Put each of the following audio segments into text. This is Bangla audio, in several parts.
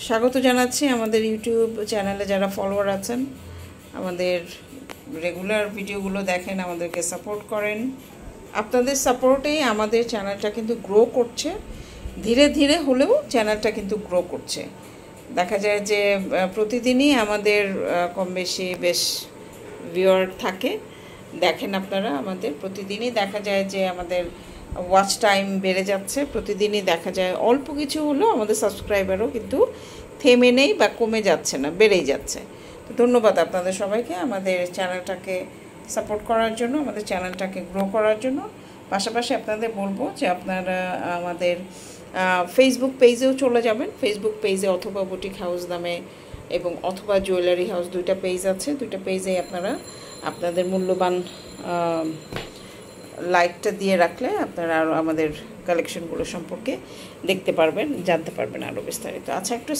স্বাগত জানাচ্ছি আমাদের ইউটিউব চ্যানেলে যারা ফলোয়ার আছেন, আমাদের রেগুলার ভিডিওগুলো দেখেন, আমাদেরকে সাপোর্ট করেন। আপনাদের সাপোর্টেই আমাদের চ্যানেলটা কিন্তু গ্রো করছে, ধীরে ধীরে হলেও চ্যানেলটা কিন্তু গ্রো করছে। দেখা যায় যে প্রতিদিনই আমাদের কম বেশি বেশ ভিউয়ার থাকে, দেখেন আপনারা আমাদের। প্রতিদিনই দেখা যায় যে আমাদের ওয়াচ টাইম বেড়ে যাচ্ছে, প্রতিদিনই দেখা যায় অল্প কিছু হলেও আমাদের সাবস্ক্রাইবারও কিন্তু থেমে নেই বা কমে যাচ্ছে না, বেড়েই যাচ্ছে। তো ধন্যবাদ আপনাদের সবাইকে আমাদের চ্যানেলটাকে সাপোর্ট করার জন্য, আমাদের চ্যানেলটাকে গ্রো করার জন্য। পাশাপাশি আপনাদের বলবো যে আপনারা আমাদের ফেসবুক পেজেও চলে যাবেন। ফেসবুক পেজে অথবা বুটিক হাউস নামে এবং অথবা জুয়েলারি হাউস, দুইটা পেজ আছে। দুইটা পেজেই আপনারা আপনাদের মূল্যবান লাইকটা দিয়ে রাখলে আপনারা আরও আমাদের কালেকশনগুলো সম্পর্কে দেখতে পারবেন, জানতে পারবেন আরও বিস্তারিত। আচ্ছা, একটু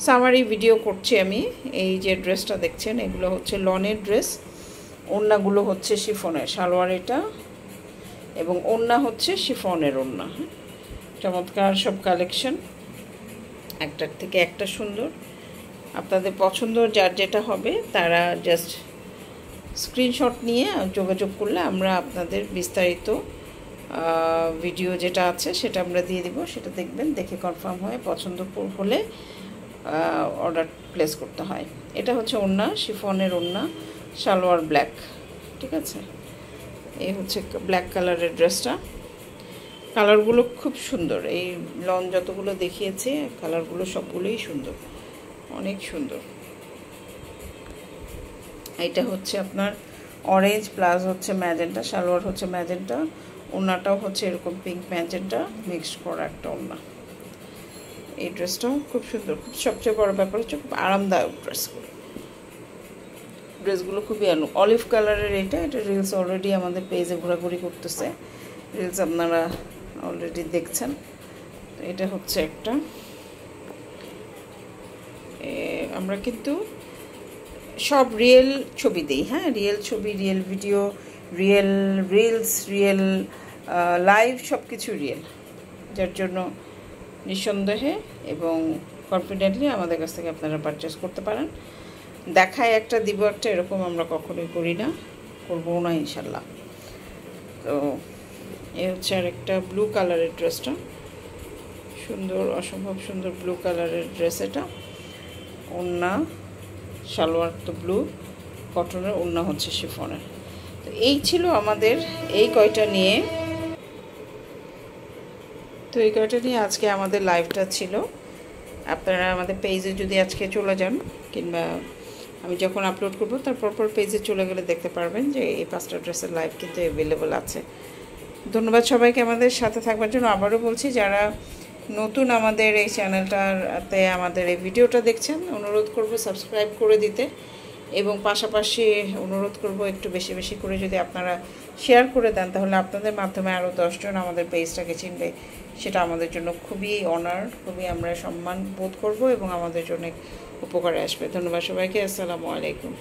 সামারি ভিডিও করছি আমি। এই যে ড্রেসটা দেখছেন, এগুলো হচ্ছে লনের ড্রেস, ওড়নাগুলো হচ্ছে শিফনের, সালোয়ার এটা, এবং ওড়না হচ্ছে শিফনের ওড়না। চমৎকার সব কালেকশন, একটার থেকে একটা সুন্দর। আপনাদের পছন্দ যার যেটা হবে তারা জাস্ট স্ক্রিনশট নিয়ে যোগাযোগ করলে আমরা আপনাদের বিস্তারিত ভিডিও যেটা আছে সেটা আমরা দিয়ে দিব। সেটা দেখবেন, দেখে কনফার্ম হয়ে পছন্দ হলে অর্ডার প্লেস করতে হয়। এটা হচ্ছে ওড়না, শিফনের ওড়না, সালোয়ার ব্ল্যাক, ঠিক আছে। এই হচ্ছে ব্ল্যাক কালারের ড্রেসটা। কালারগুলো খুব সুন্দর, এই লন যতগুলো দেখিয়েছে কালারগুলো সবগুলোই সুন্দর, অনেক সুন্দর। এইটা হচ্ছে আপনার অরেঞ্জ প্লাস হচ্ছে ম্যাজেন্টা, সালোয়ার হচ্ছে ম্যাজেন্টা, ওড়নাটাও হচ্ছে এরকম পিঙ্ক ম্যাজেন্টা মিক্সড করা একটা ওড়না। এই ড্রেসটাও খুব সুন্দর। সবচেয়ে বড় ব্যাপার হচ্ছে খুব আরামদায়ক ড্রেসগুলো খুবই অলিভ কালারের। এটা রিলস অলরেডি আমাদের পেজে ঘোরাঘুরি করতেছে, রিলস আপনারা অলরেডি দেখছেন। তো এটা হচ্ছে একটা, আমরা কিন্তু সব রিয়েল ছবি দিই, হ্যাঁ, রিয়েল ছবি, real video, real reels, real live, সব কিছু রিয়েল। যার জন্য নিঃসন্দেহে এবং কনফিডেন্টলি আমাদের কাছ থেকে আপনারা পারচেস করতে পারেন। দেখায় একটা দিব একটা, এরকম আমরা কখনোই করি না, করবো না ইনশাল্লাহ। তো এই হচ্ছে আর একটা ব্লু কালারের ড্রেসটা, সুন্দর, অসম্ভব সুন্দর ব্লু কালারের ড্রেস। এটা ওড়না, সালোয়ার তো ব্লু কটনের, ওড়না হচ্ছে শিফনের। তো এই ছিল আমাদের এই কয়টা নিয়ে আজকে আমাদের লাইভটা ছিল। আপনারা আমাদের পেজে যদি আজকে চলে যান, কিংবা আমি যখন আপলোড করবো তারপর পেজে চলে গেলে দেখতে পারবেন যে এই 5টা ড্রেসের লাইভ কিন্তু অ্যাভেলেবল আছে। ধন্যবাদ সবাইকে আমাদের সাথে থাকবার জন্য। আবারও বলছি, যারা নতুন আমাদের এই চ্যানেলটাতে আমাদের এই ভিডিওটা দেখছেন, অনুরোধ করব সাবস্ক্রাইব করে দিতে, এবং পাশাপাশি অনুরোধ করব একটু বেশি বেশি করে যদি আপনারা শেয়ার করে দেন, তাহলে আপনাদের মাধ্যমে আরও 10 জন আমাদের পেজটাকে চিনবে। সেটা আমাদের জন্য খুবই অনার, খুবই আমরা সম্মান বোধ করব এবং আমাদের জন্য উপকারে আসবে। ধন্যবাদ সবাইকে। আসসালামু আলাইকুম।